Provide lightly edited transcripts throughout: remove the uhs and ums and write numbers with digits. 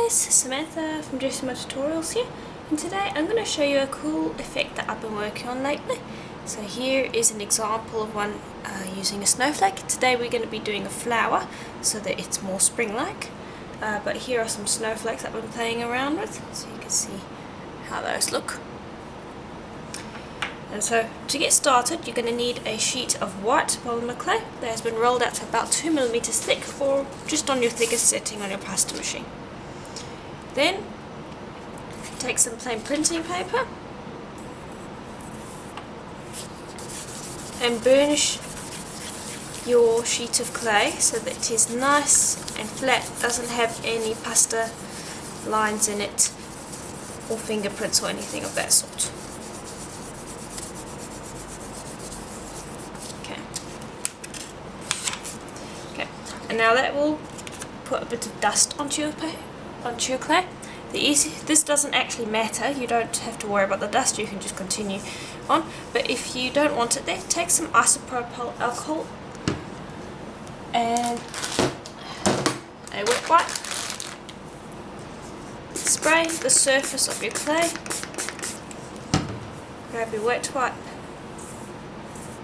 guys, Samantha from Jessama Tutorials here, and today I'm going to show you a cool effect that I've been working on lately. So here is an example of one using a snowflake. Today we're going to be doing a flower so that it's more spring-like, but here are some snowflakes that I've been playing around with, so you can see how those look. And so to get started, you're going to need a sheet of white polymer clay that has been rolled out to about 2 millimeters thick, or just on your thickest setting on your pasta machine. Then take some plain printing paper and burnish your sheet of clay so that it is nice and flat, doesn't have any pasta lines in it or fingerprints or anything of that sort. And now that will put a bit of dust onto your clay. This doesn't actually matter, you don't have to worry about the dust, you can just continue on. But if you don't want it there, take some isopropyl alcohol and a wet wipe. Spray the surface of your clay, grab your wet wipe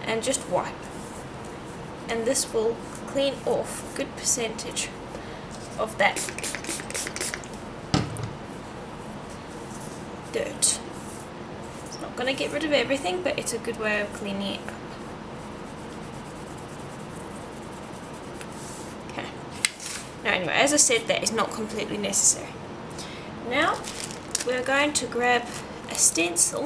and just wipe. And this will clean off a good percentage of that dirt. It's not going to get rid of everything, but it's a good way of cleaning it up. Okay. Now anyway, as I said, that is not completely necessary. Now we're going to grab a stencil,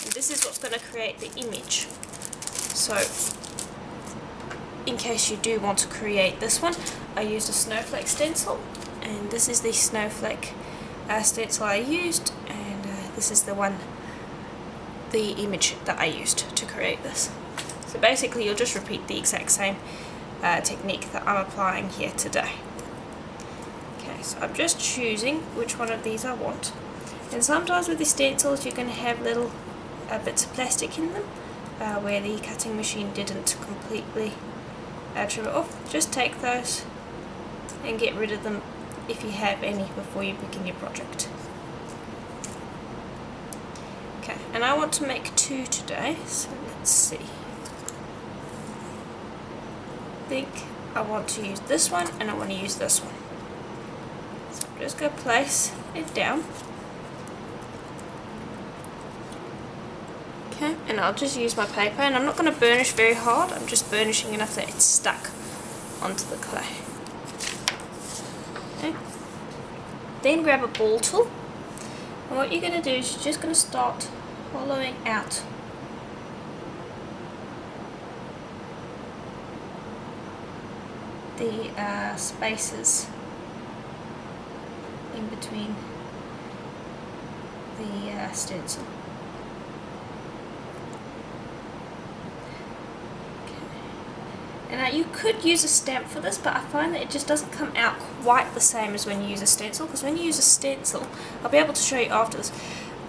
and this is what's going to create the image. So, in case you do want to create this one, I used a snowflake stencil, and this is the snowflake stencil I used, and this is the image that I used to create this. So basically you'll just repeat the exact same technique that I'm applying here today. Okay, so I'm just choosing which one of these I want, and sometimes with the stencils you can have little bits of plastic in them, where the cutting machine didn't completely trim it off. Just take those and get rid of them if you have any before you begin your project. Okay, and I want to make 2 today, so let's see. I think I want to use this one and I want to use this one. So I'm just going to place it down. Okay, and I'll just use my paper, and I'm not going to burnish very hard, I'm just burnishing enough that it's stuck onto the clay. Okay. Then grab a ball tool, and what you're going to do is you're just going to start hollowing out the spaces in between the stencil. Now you could use a stamp for this, but I find that it just doesn't come out quite the same as when you use a stencil, because when you use a stencil, I'll be able to show you after this,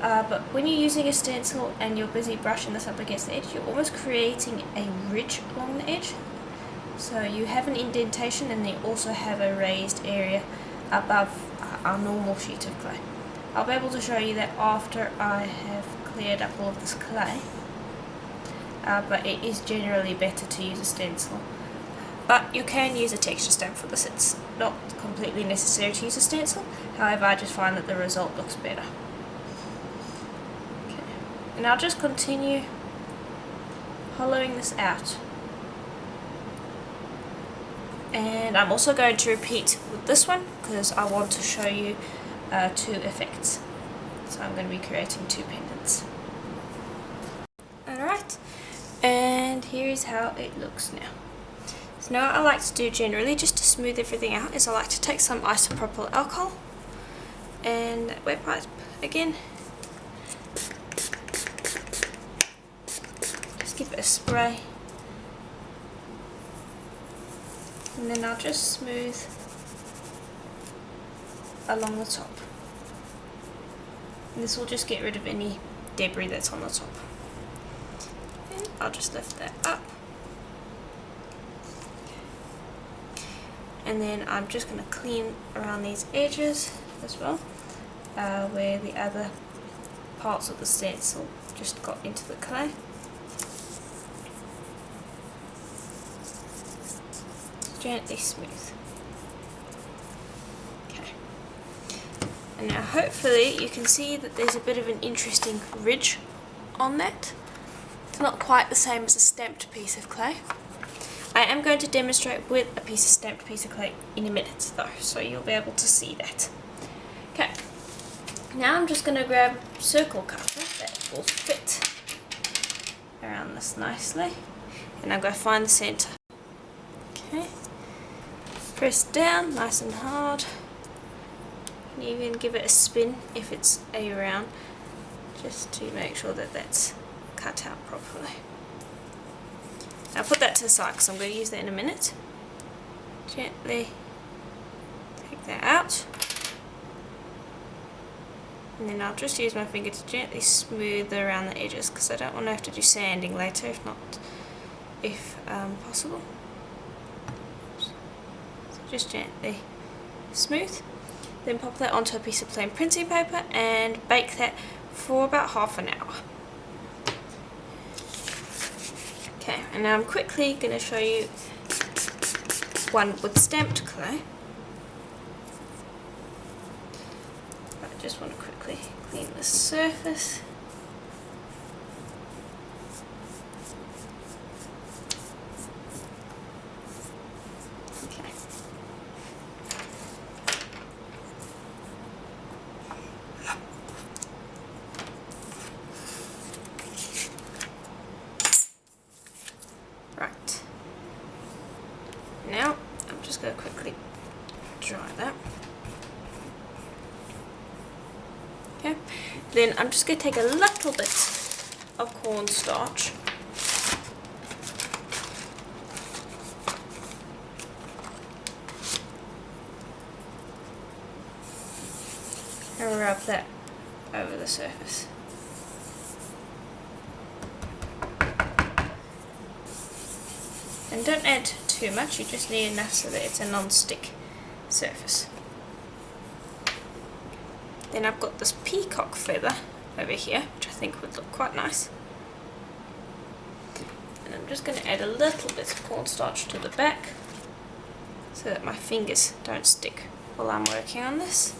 but when you're using a stencil and you're busy brushing this up against the edge, you're almost creating a ridge along the edge. So you have an indentation and you also have a raised area above our normal sheet of clay. I'll be able to show you that after I have cleared up all of this clay. But it is generally better to use a stencil. But you can use a texture stamp for this, it's not completely necessary to use a stencil, however I just find that the result looks better. Okay. And I'll just continue hollowing this out. And I'm also going to repeat with this one, because I want to show you 2 effects. So I'm going to be creating 2 pendants. Alright. And here is how it looks now. So now what I like to do generally, just to smooth everything out, is I like to take some isopropyl alcohol and wet wipe again. Just give it a spray. And then I'll just smooth along the top. And this will just get rid of any debris that's on the top. I'll just lift that up. and then I'm just going to clean around these edges as well, where the other parts of the stencil just got into the clay. Gently smooth. Okay. And now hopefully you can see that there's a bit of an interesting ridge on that. It's not quite the same as a stamped piece of clay. I am going to demonstrate with a stamped piece of clay in a minute though, so you'll be able to see that. Okay. Now I'm just going to grab a circle cutter that will fit around this nicely, and I'm going to find the center. Okay. Press down nice and hard. You can even give it a spin if it's round, just to make sure that that's cut out properly. I'll put that to the side because I'm going to use that in a minute. Gently take that out, and then I'll just use my finger to gently smooth around the edges because I don't want to have to do sanding later if possible. Just gently smooth, then pop that onto a piece of plain printing paper and bake that for about half an hour. Okay, and now I'm quickly going to show you one with stamped clay. I just want to quickly clean the surface. Right, now I'm just going to quickly dry that. Okay, then I'm just going to take a little bit of cornstarch and rub that over the surface. And don't add too much, you just need enough so that it's a non-stick surface. Then I've got this peacock feather over here, which I think would look quite nice. And I'm just going to add a little bit of cornstarch to the back so that my fingers don't stick while I'm working on this.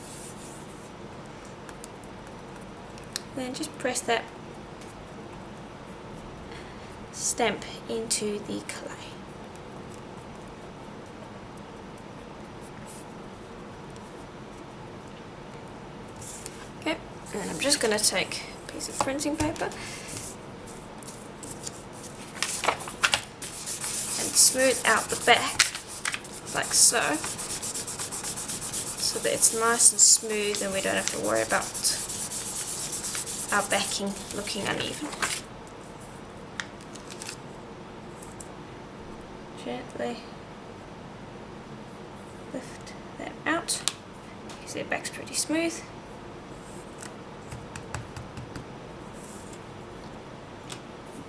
Then just press that stamp into the clay. Okay, and I'm just going to take a piece of printing paper and smooth out the back like so that it's nice and smooth and we don't have to worry about our backing looking uneven. Gently lift that out. You see the back's pretty smooth.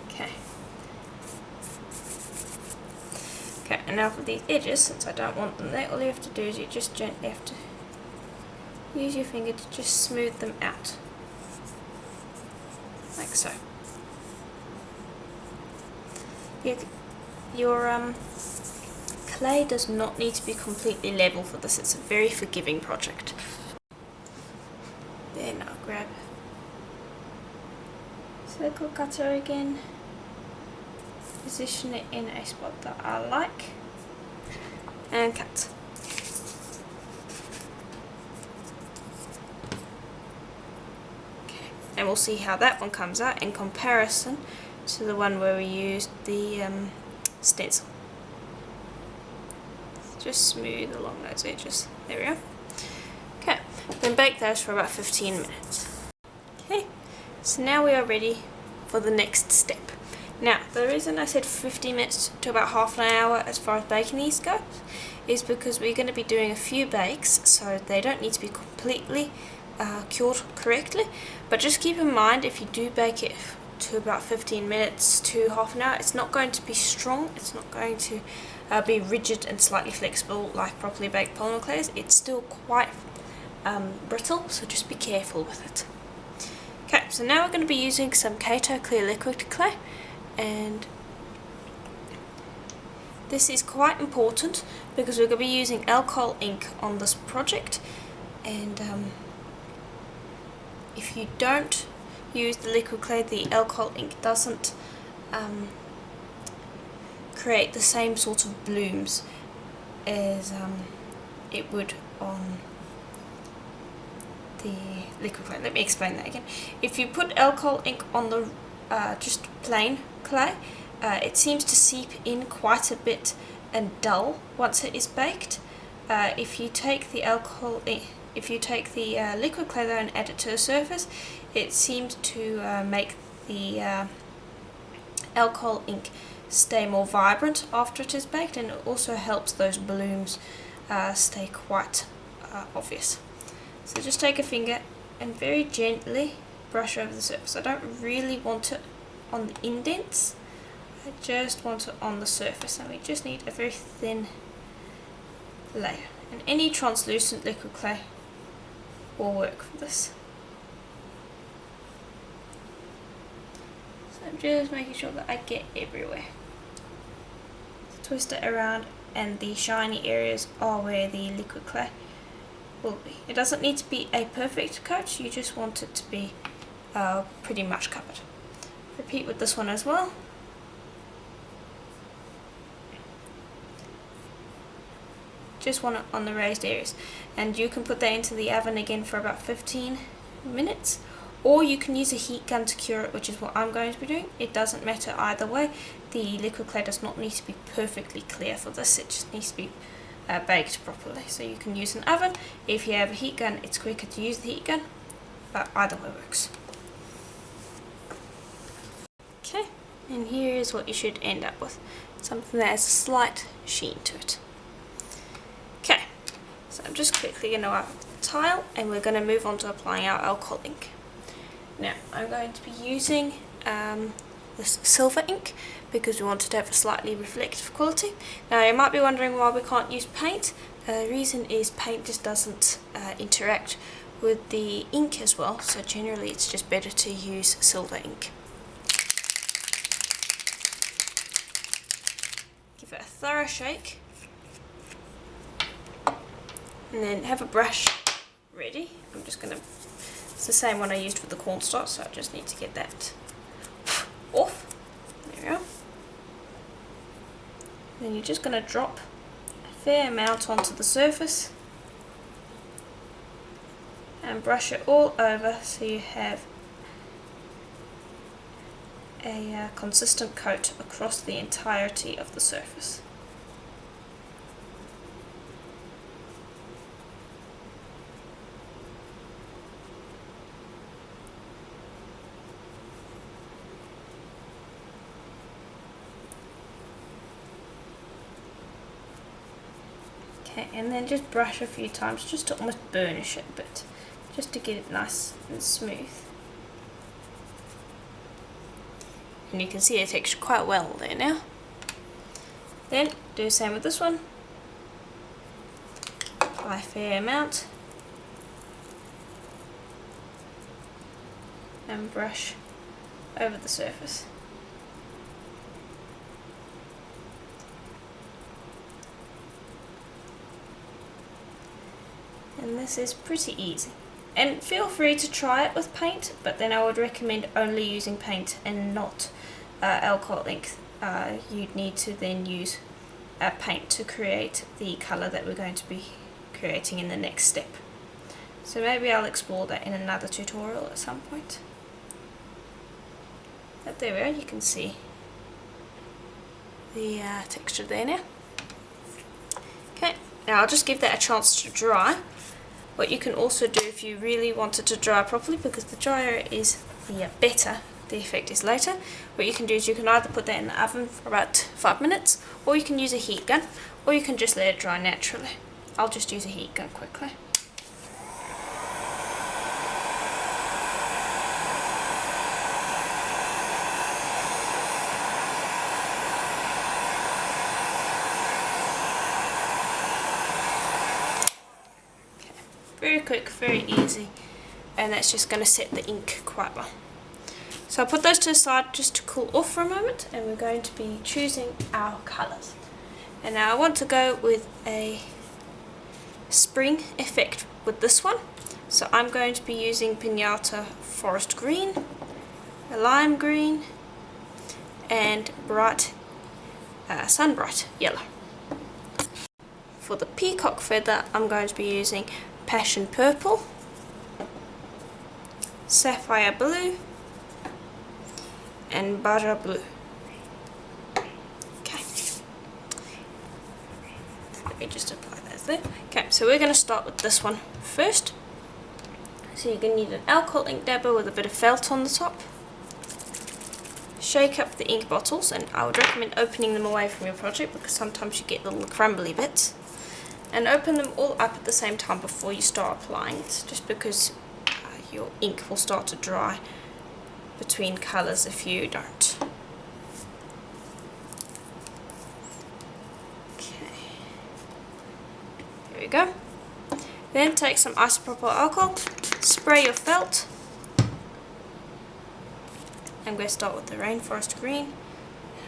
Okay. Okay, and now for these edges, since I don't want them there, all you have to do is you just gently have to use your finger to just smooth them out. Like so. Your clay does not need to be completely level for this, it's a very forgiving project. Then I'll grab circle cutter again, position it in a spot that I like, and cut. Okay, and we'll see how that one comes out in comparison to the one where we used the stencil. Just smooth along those edges. There we go. Okay, then bake those for about 15 minutes. Okay, so now we are ready for the next step. Now, the reason I said 15 minutes to about half an hour as far as baking these goes is because we're going to be doing a few bakes, so they don't need to be completely cured correctly. But just keep in mind, if you do bake it to about 15 minutes to half an hour, it's not going to be strong, it's not going to be rigid and slightly flexible like properly baked polymer clays. It's still quite brittle, so just be careful with it. Okay, so now we're going to be using some Kato clear liquid clay, and this is quite important because we're going to be using alcohol ink on this project, and if you don't use the liquid clay, the alcohol ink doesn't create the same sort of blooms as it would on the liquid clay. Let me explain that again. If you put alcohol ink on the just plain clay, it seems to seep in quite a bit and dull once it is baked. If you take the liquid clay though and add it to the surface, it seems to make the alcohol ink stay more vibrant after it is baked, and it also helps those blooms stay quite obvious. So just take a finger and very gently brush over the surface. I don't really want it on the indents, I just want it on the surface, and we just need a very thin layer, and any translucent liquid clay will work for this. So I'm just making sure that I get everywhere. Twist it around, and the shiny areas are where the liquid clay will be. It doesn't need to be a perfect coat, you just want it to be pretty much covered. Repeat with this one as well. Just want it on the raised areas, and you can put that into the oven again for about 15 minutes, or you can use a heat gun to cure it, which is what I'm going to be doing. It doesn't matter either way. The liquid clay does not need to be perfectly clear for this, it just needs to be baked properly. So you can use an oven. If you have a heat gun, it's quicker to use the heat gun, but either way works. Okay, and here is what you should end up with, something that has a slight sheen to it. Okay, so I'm just quickly going to wipe the tile, and we're going to move on to applying our alcohol ink. Now I'm going to be using this silver ink because we want it to have a slightly reflective quality. Now you might be wondering why we can't use paint. The reason is paint just doesn't interact with the ink as well, so generally it's just better to use silver ink. Give it a thorough shake, and then have a brush ready. I'm just going to, it's the same one I used for the cornstarch, so I just need to get that off. There we go. Then you're just going to drop a fair amount onto the surface and brush it all over so you have a consistent coat across the entirety of the surface. Okay, and then just brush a few times just to almost burnish it a bit, just to get it nice and smooth. And you can see the texture quite well there now. Then do the same with this one. Apply a fair amount and brush over the surface. And this is pretty easy. And feel free to try it with paint, but then I would recommend only using paint and not alcohol ink. You'd need to then use paint to create the colour that we're going to be creating in the next step. So maybe I'll explore that in another tutorial at some point. But there we are, you can see the texture there now. Okay, now I'll just give that a chance to dry. What you can also do if you really want it to dry properly, because the drier is the better the effect is later, what you can do is you can either put that in the oven for about 5 minutes, or you can use a heat gun, or you can just let it dry naturally. I'll just use a heat gun quickly. quick, very easy, and that's just going to set the ink quite well. So I'll put those to the side just to cool off for a moment, and we're going to be choosing our colours. And now I want to go with a spring effect with this one. So I'm going to be using Pinata Forest Green, a Lime Green, and bright Sunbright Yellow. For the peacock feather, I'm going to be using Passion Purple, Sapphire Blue, and Baja Blue. Okay. Let me just apply those there. Okay, so we're going to start with this one first. So you're going to need an alcohol ink dabber with a bit of felt on the top. Shake up the ink bottles, and I would recommend opening them away from your project because sometimes you get little crumbly bits. And open them all up at the same time before you start applying it, just because your ink will start to dry between colours if you don't. Okay, there we go. Then take some isopropyl alcohol, spray your felt. I'm going to start with the Rainforest Green.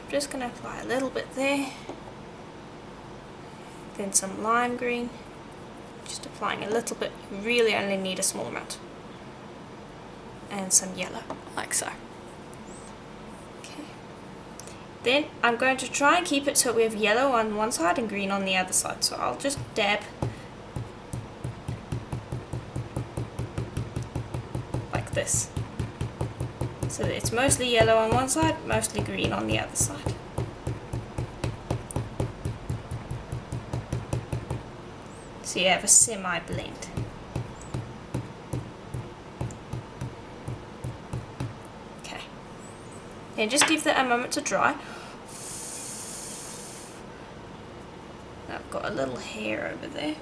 I'm just going to apply a little bit there. Then some Lime Green. Just applying a little bit, you really only need a small amount. And some yellow, like so. Okay. Then I'm going to try and keep it so we have yellow on one side and green on the other side. So I'll just dab like this. So that it's mostly yellow on one side, mostly green on the other side. So you have a semi-blend. Okay. Then just give that a moment to dry. I've got a little hair over there.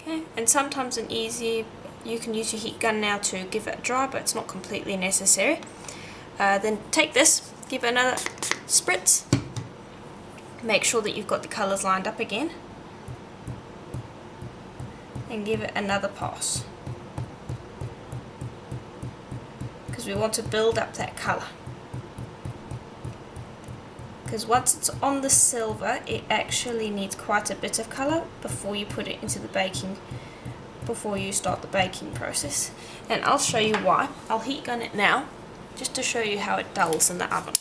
Okay, and sometimes you can use your heat gun now to give it a dry, but it's not completely necessary. Then take this, give it another spritz. Make sure that you've got the colours lined up again. And give it another pass. Because we want to build up that colour. Because once it's on the silver, it actually needs quite a bit of colour before you put it into the baking, before you start the baking process. And I'll show you why. I'll heat gun it now, just to show you how it dulls in the oven.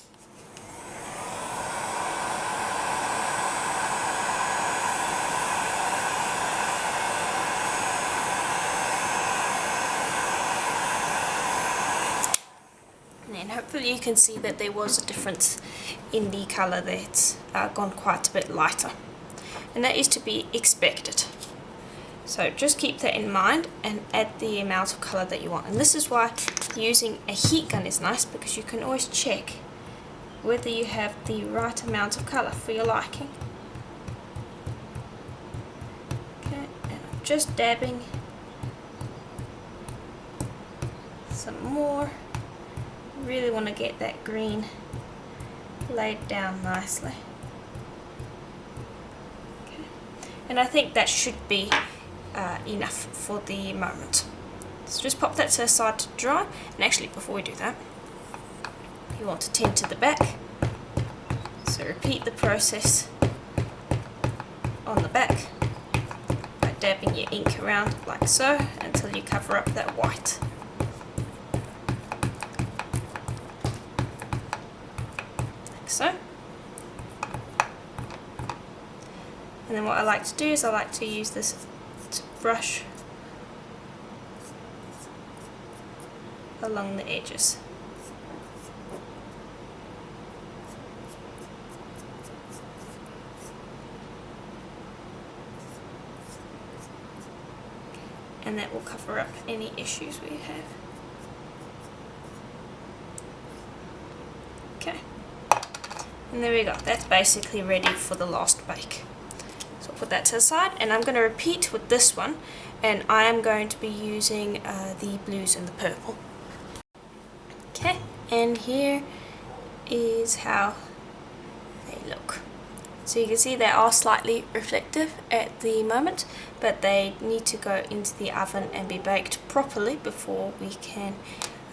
And hopefully you can see that there was a difference in the colour there. It's gone quite a bit lighter, and that is to be expected. So just keep that in mind and add the amount of colour that you want. And this is why using a heat gun is nice, because you can always check whether you have the right amount of colour for your liking. Okay, and I'm just dabbing some more. Really want to get that green laid down nicely. Okay. And I think that should be enough for the moment. So just pop that to the side to dry. And actually, before we do that, you want to tint to the back. So repeat the process on the back by dabbing your ink around like so until you cover up that white. So, and then what I like to do is I like to use this to brush along the edges. And that will cover up any issues we have. Okay. And there we go, that's basically ready for the last bake. So I'll put that to the side, and I'm going to repeat with this one, and I am going to be using the blues and the purple. Okay, and here is how they look. So you can see they are slightly reflective at the moment, but they need to go into the oven and be baked properly before we can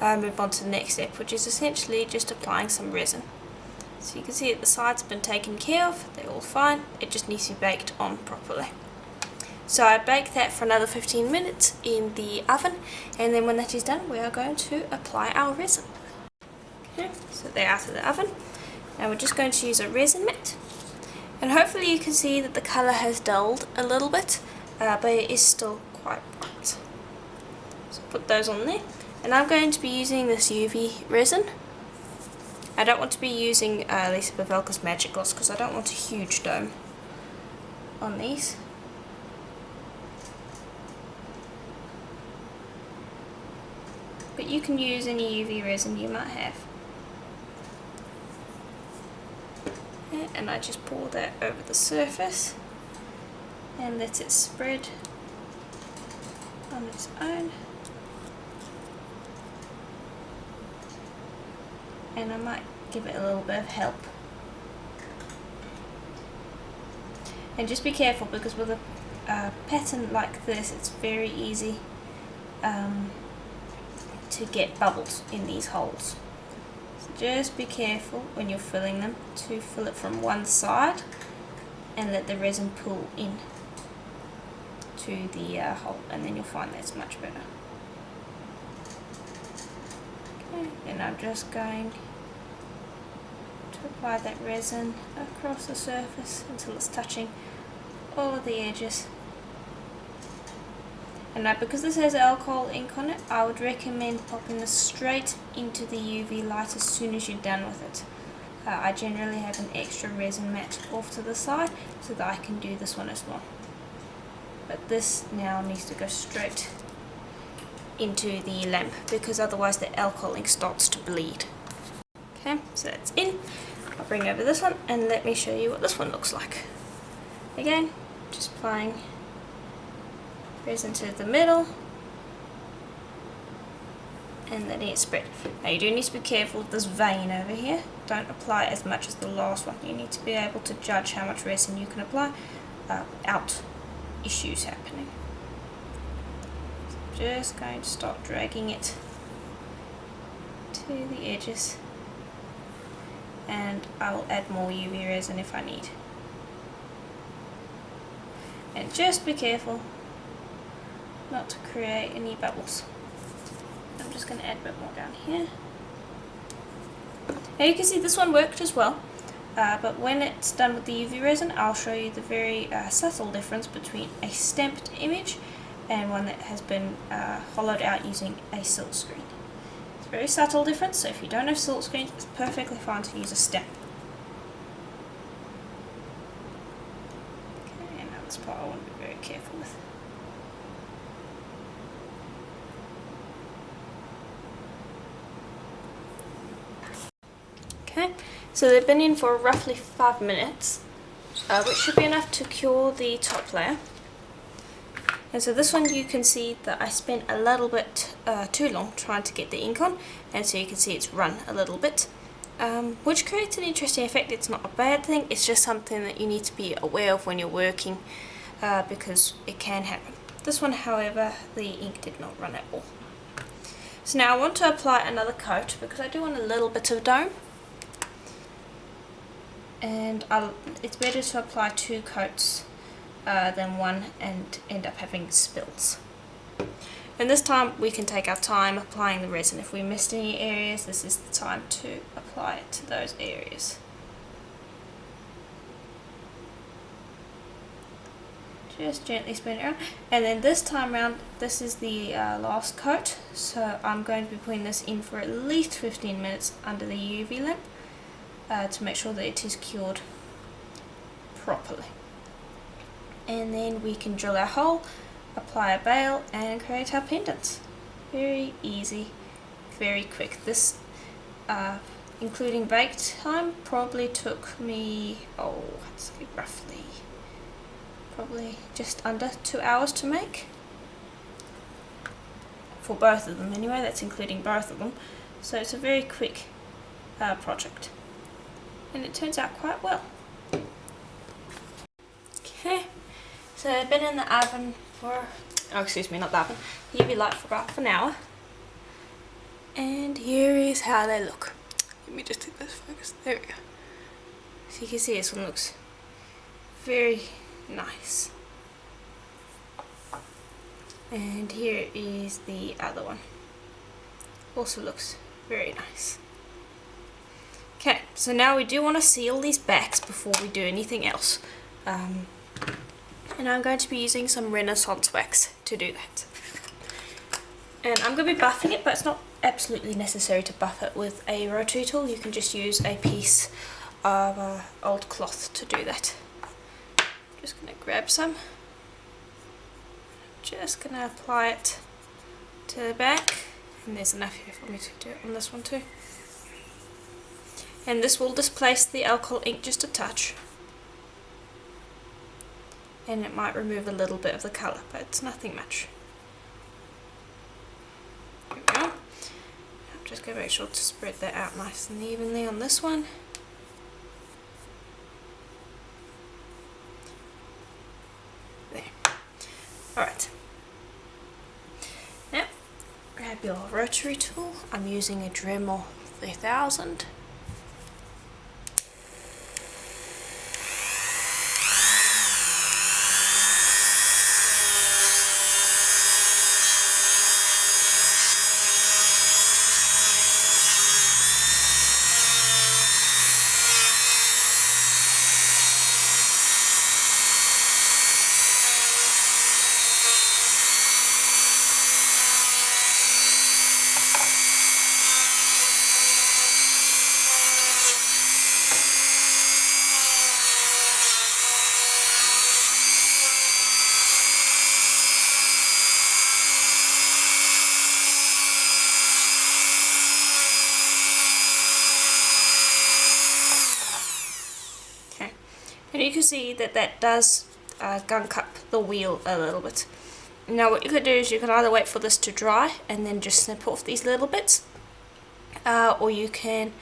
move on to the next step, which is essentially just applying some resin. So you can see that the sides have been taken care of, they're all fine, it just needs to be baked on properly. So I bake that for another 15 minutes in the oven, and then when that is done we are going to apply our resin. Okay, so they're out of the oven. Now we're just going to use a resin mat, and hopefully you can see that the colour has dulled a little bit, but it is still quite bright. So put those on there, and I'm going to be using this UV resin. I don't want to be using Lisa Pavelka's Magic Gloss because I don't want a huge dome on these. But you can use any UV resin you might have. Yeah, and I just pour that over the surface and let it spread on its own. And I might give it a little bit of help. And just be careful, because with a pattern like this it's very easy to get bubbles in these holes. So just be careful when you're filling them to fill it from one side and let the resin pull in to the hole, and then you'll find that's much better. Okay, and I'm just going to apply that resin across the surface until it's touching all of the edges. And now, because this has alcohol ink on it, I would recommend popping this straight into the UV light as soon as you're done with it. I generally have an extra resin mat off to the side so that I can do this one as well. But this now needs to go straight into the lamp, because otherwise the alcohol ink starts to bleed. Okay, so that's in. I'll bring over this one and let me show you what this one looks like. Again, just applying resin to the middle and letting it spread. Now you do need to be careful with this vein over here. Don't apply as much as the last one. You need to be able to judge how much resin you can apply without issues happening. So just going to start dragging it to the edges, and I will add more UV resin if I need. And just be careful not to create any bubbles. I'm just going to add a bit more down here. Now you can see this one worked as well, but when it's done with the UV resin I'll show you the very subtle difference between a stamped image and one that has been hollowed out using a silk screen. It's a very subtle difference, so if you don't have silk screens it's perfectly fine to use a stamp. Okay, and now this part I want to be very careful with. Okay, so they've been in for roughly 5 minutes, which should be enough to cure the top layer. And so this one you can see that I spent a little bit too long trying to get the ink on, and so you can see it's run a little bit, which creates an interesting effect. It's not a bad thing, it's just something that you need to be aware of when you're working, because it can happen. This one, however, the ink did not run at all. So now I want to apply another coat because I do want a little bit of dome. And it's better to apply 2 coats than one and end up having spills. And this time we can take our time applying the resin. If we missed any areas, this is the time to apply it to those areas. Just gently spin it around. And then this time around, this is the last coat, so I'm going to be putting this in for at least 15 minutes under the UV lamp. To make sure that it is cured properly. And then we can drill our hole, apply a bail and create our pendants. Very easy, very quick. This, including bake time, probably took me, I'd say roughly, probably just under 2 hours to make. For both of them anyway, that's including both of them. So it's a very quick project. And it turns out quite well. So been in the oven for, oh excuse me, not the oven, UV light for about an hour. And here is how they look. Let me just take this focus, there we go. So you can see this one looks very nice. And here is the other one. Also looks very nice. Okay, so now we do want to seal these backs before we do anything else. And I'm going to be using some Renaissance wax to do that. And I'm going to be buffing it, but it's not absolutely necessary to buff it with a rotary tool. You can just use a piece of old cloth to do that. I'm just going to grab some. Just going to apply it to the back. And there's enough here for me to do it on this one too. And this will displace the alcohol ink just a touch. And it might remove a little bit of the colour, but it's nothing much. There we go. I'm just going to make sure to spread that out nice and evenly on this one. There. Alright. Now, grab your rotary tool. I'm using a Dremel 3000. And you can see that that does gunk up the wheel a little bit. Now what you could do is you can either wait for this to dry and then just snip off these little bits, or you can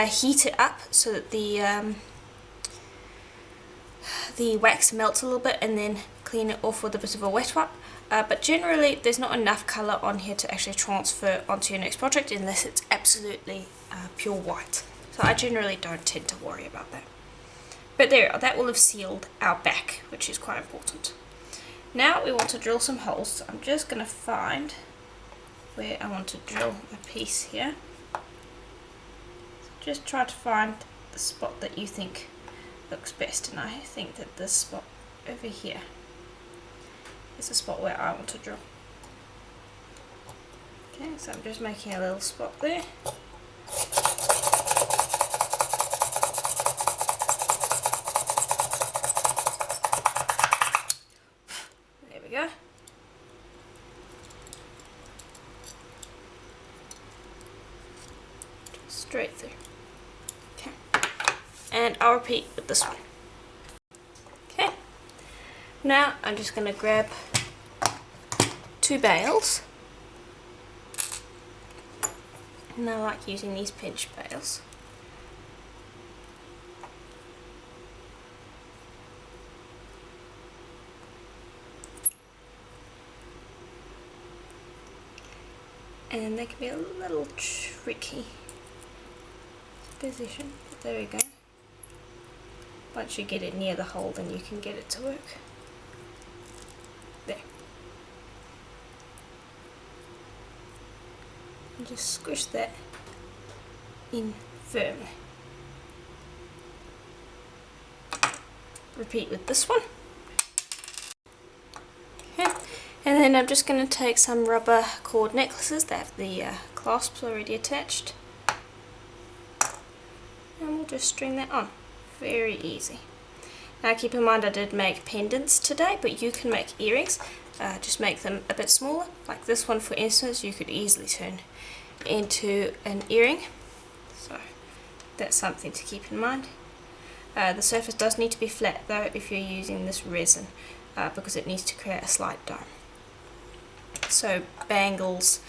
heat it up so that the wax melts a little bit and then clean it off with a bit of a wet wipe. But generally there's not enough colour on here to actually transfer onto your next project unless it's absolutely pure white. So I generally don't tend to worry about that. But there, that will have sealed our back, which is quite important. Now we want to drill some holes, so I'm just going to find where I want to drill a piece here. So just try to find the spot that you think looks best, and I think that this spot over here is the spot where I want to drill. Okay, so I'm just making a little spot there. Go. Straight through. Okay. And I'll repeat with this one. Okay. Now I'm just going to grab 2 bales. And I like using these pinch bales. And they can be a little tricky position, but there we go. Once you get it near the hole, then you can get it to work. There. And just squish that in firmly. Repeat with this one. Okay. And then I'm just going to take some rubber cord necklaces that have the clasps already attached, and we'll just string that on. Very easy. Now keep in mind I did make pendants today, but you can make earrings. Just make them a bit smaller. Like this one for instance, you could easily turn into an earring. So that's something to keep in mind. The surface does need to be flat though if you're using this resin, because it needs to create a slight dome. So bangles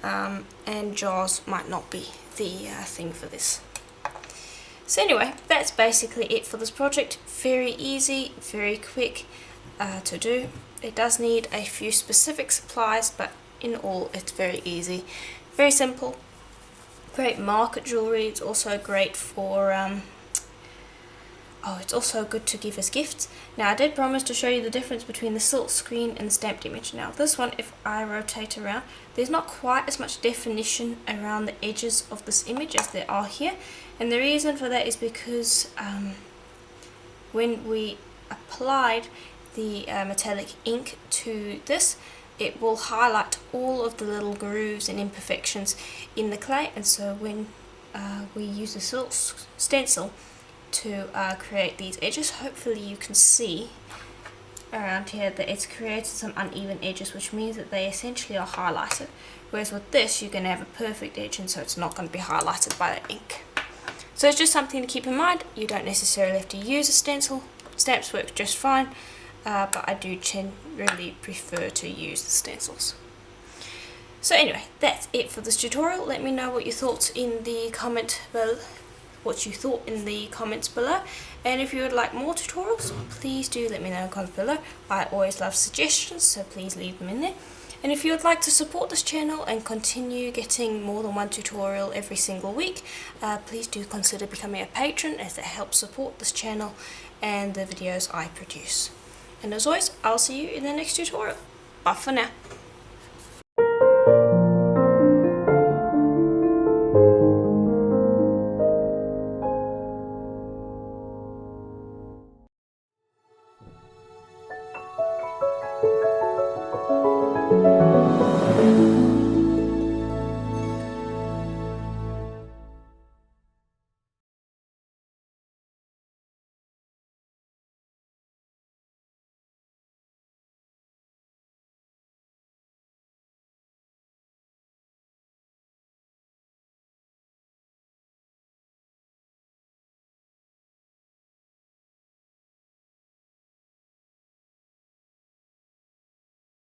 and jars might not be the thing for this. So anyway, that's basically it for this project. Very easy, very quick. to do. It does need a few specific supplies, but in all it's very easy, very simple. Great market jewellery. It's also great for it's also good to give as gifts. Now I did promise to show you the difference between the silk screen and the stamped image. Now this one, if I rotate around, there's not quite as much definition around the edges of this image as there are here, and the reason for that is because when we applied the metallic ink to this, it will highlight all of the little grooves and imperfections in the clay, and so when we use the silk stencil to create these edges, hopefully you can see around here that it's created some uneven edges, which means that they essentially are highlighted, whereas with this you're going to have a perfect edge, and so it's not going to be highlighted by the ink. So it's just something to keep in mind. You don't necessarily have to use a stencil. Stamps work just fine, but I do generally prefer to use the stencils. So anyway, that's it for this tutorial. Let me know what your thoughts in the comment below. What you thought in the comments below, and if you would like more tutorials, please do let me know in the comments below. I always love suggestions, so please leave them in there. And if you would like to support this channel and continue getting more than one tutorial every single week, please do consider becoming a patron, as it helps support this channel and the videos I produce. And as always, I'll see you in the next tutorial. Bye for now.